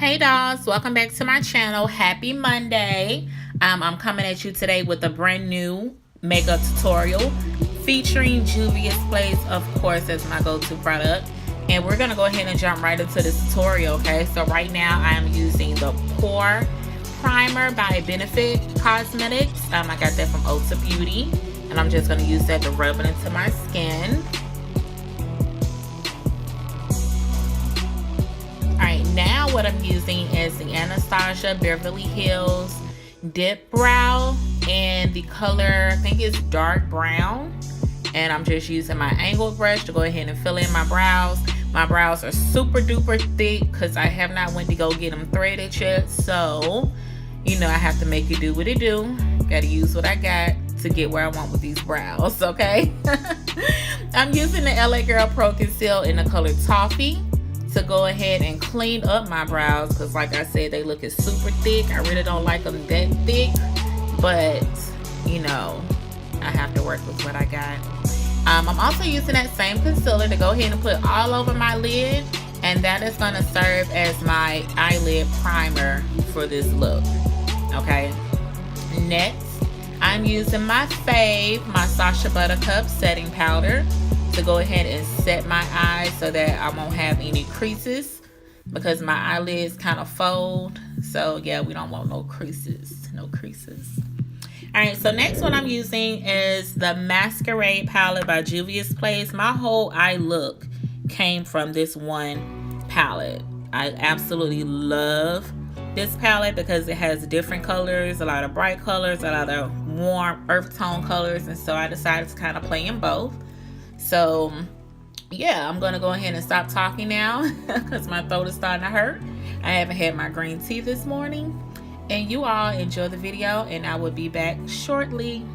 Hey dolls, welcome back to my channel. Happy Monday. I'm coming at you today with a brand new makeup tutorial featuring Juvia's Place, of course, as my go-to product. And we're gonna go ahead and jump right into this tutorial, okay? So right now I'm using the Pore Primer by Benefit Cosmetics. I got that from Ulta Beauty, and I'm just gonna use that to rub it into my skin. Now what I'm using is the Anastasia Beverly Hills Dip Brow, and the color, I think it's dark brown. And I'm just using my angled brush to go ahead and fill in my brows. My brows are super duper thick because I have not went to go get them threaded yet. So, you know, I have to make it do what it do. Gotta use what I got to get where I want with these brows, okay? I'm using the LA Girl Pro Conceal in the color Toffee to go ahead and clean up my brows, because like I said, they look super thick. I really don't like them that thick, but you know, I have to work with what I got. I'm also using that same concealer to go ahead and put all over my lid, and that is going to serve as my eyelid primer for this look. Okay, next I'm using my fave, my Sacha Buttercup Setting Powder, to go ahead and set my eyes so that I won't have any creases, because my eyelids kind of fold. So yeah, we don't want no creases, no creases. All right, so next one I'm using is the Masquerade palette by Juvia's Place. My whole eye look came from this one palette. I absolutely love this palette because it has different colors, a lot of bright colors, a lot of warm earth tone colors, and so I decided to kind of play in both. So yeah, I'm gonna go ahead and stop talking now because my throat is starting to hurt. I haven't had my green tea this morning. And you all enjoy the video, and I will be back shortly.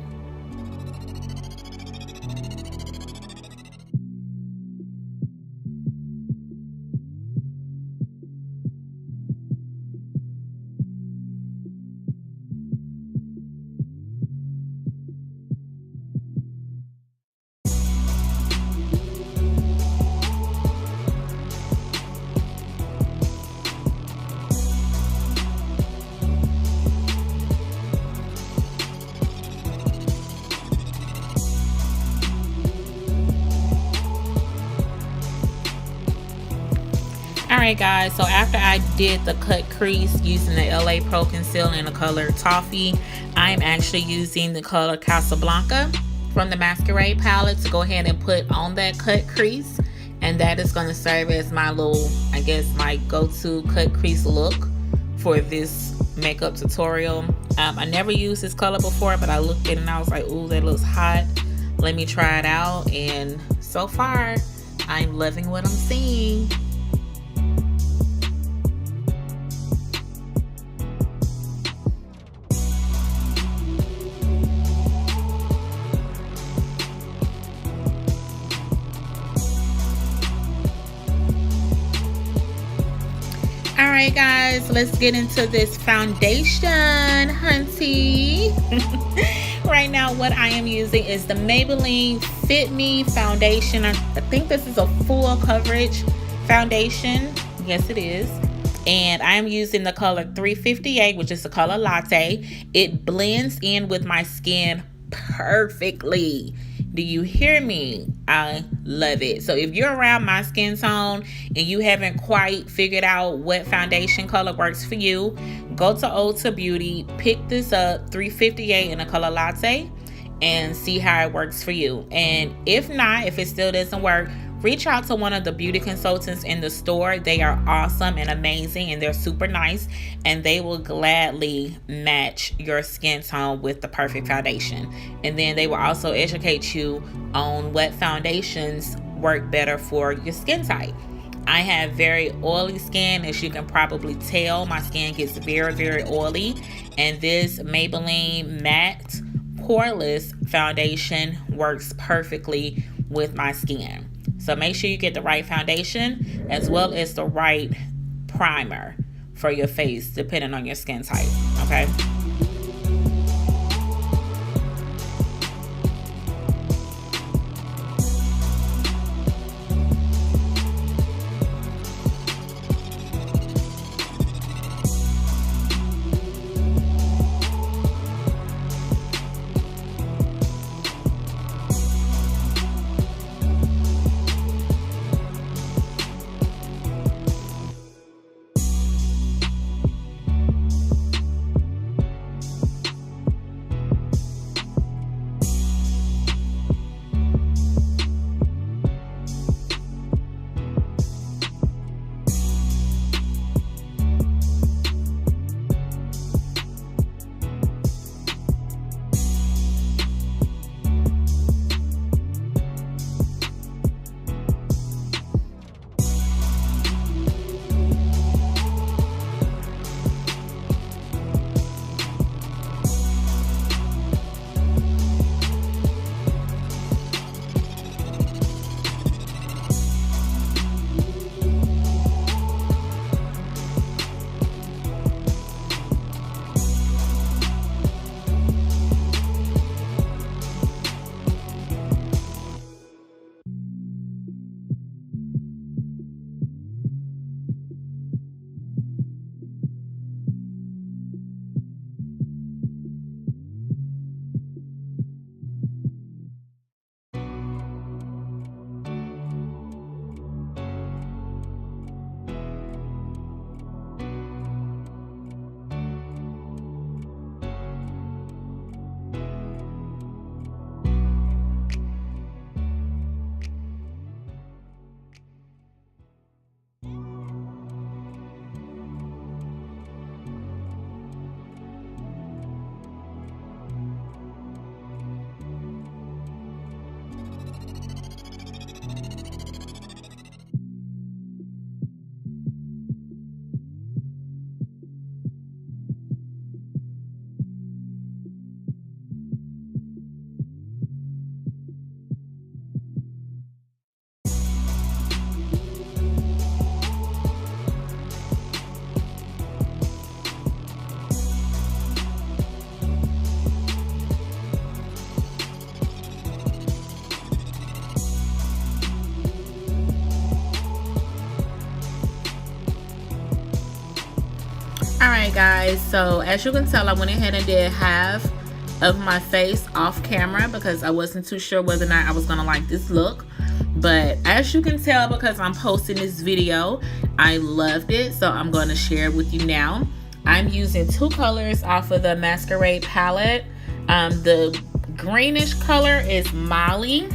Alright guys, so after I did the cut crease using the LA Pro Conceal in the color Toffee, I'm actually using the color Casablanca from the Masquerade palette to go ahead and put on that cut crease. And that is going to serve as my little, I guess, my go-to cut crease look for this makeup tutorial. I never used this color before, but I looked at it and I was like, ooh, that looks hot. Let me try it out. And so far, I'm loving what I'm seeing. Alright guys, let's get into this foundation, hunty. Right now what I am using is the Maybelline Fit Me foundation. I think this is a full coverage foundation. Yes it is. And I'm using the color 358, which is the color Latte. It blends in with my skin perfectly. Do you hear me? I love it. So if you're around my skin tone and you haven't quite figured out what foundation color works for you, go to Ulta Beauty, pick this up, 358 in the color Latte, and see how it works for you. And if not, if it still doesn't work, reach out to one of the beauty consultants in the store. They are awesome and amazing, and they're super nice, and they will gladly match your skin tone with the perfect foundation. And then they will also educate you on what foundations work better for your skin type. I have very oily skin, as you can probably tell. My skin gets very, very oily, and this Maybelline Matte Poreless foundation works perfectly with my skin. So make sure you get the right foundation as well as the right primer for your face, depending on your skin type, okay? Alright guys, so as you can tell, I went ahead and did half of my face off camera because I wasn't too sure whether or not I was gonna like this look. But as you can tell, because I'm posting this video, I loved it, so I'm going to share it with you now. I'm using two colors off of the Masquerade palette. The greenish color is Molly,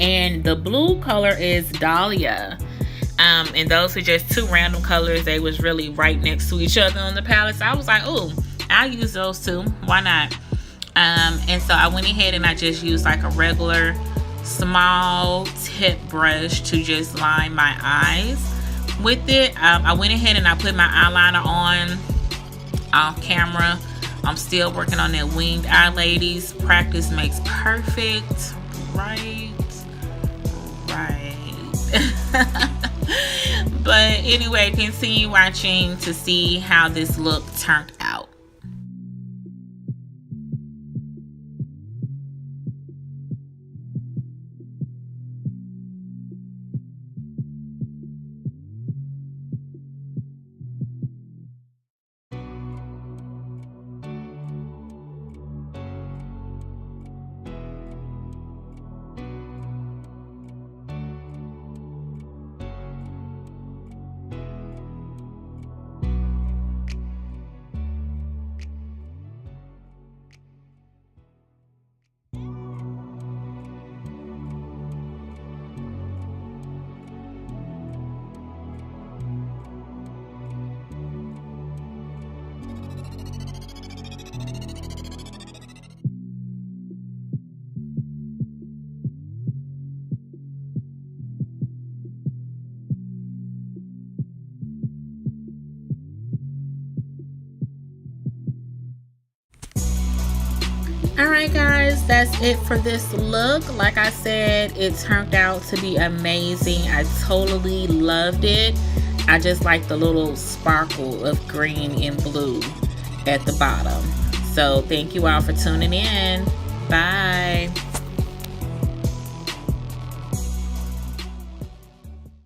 and the blue color is Dalia. And those are just two random colors. They was really right next to each other on the palette, so I was like, oh, I'll use those two. Why not? And so I went ahead and I just used like a regular small tip brush to just line my eyes with it. I went ahead and I put my eyeliner on off camera. I'm still working on that winged eye, ladies. Practice makes perfect. Right. But anyway, continue watching to see how this look turned out. Alright guys, that's it for this look. Like I said, it turned out to be amazing. I totally loved it. I just like the little sparkle of green and blue at the bottom. So thank you all for tuning in. Bye.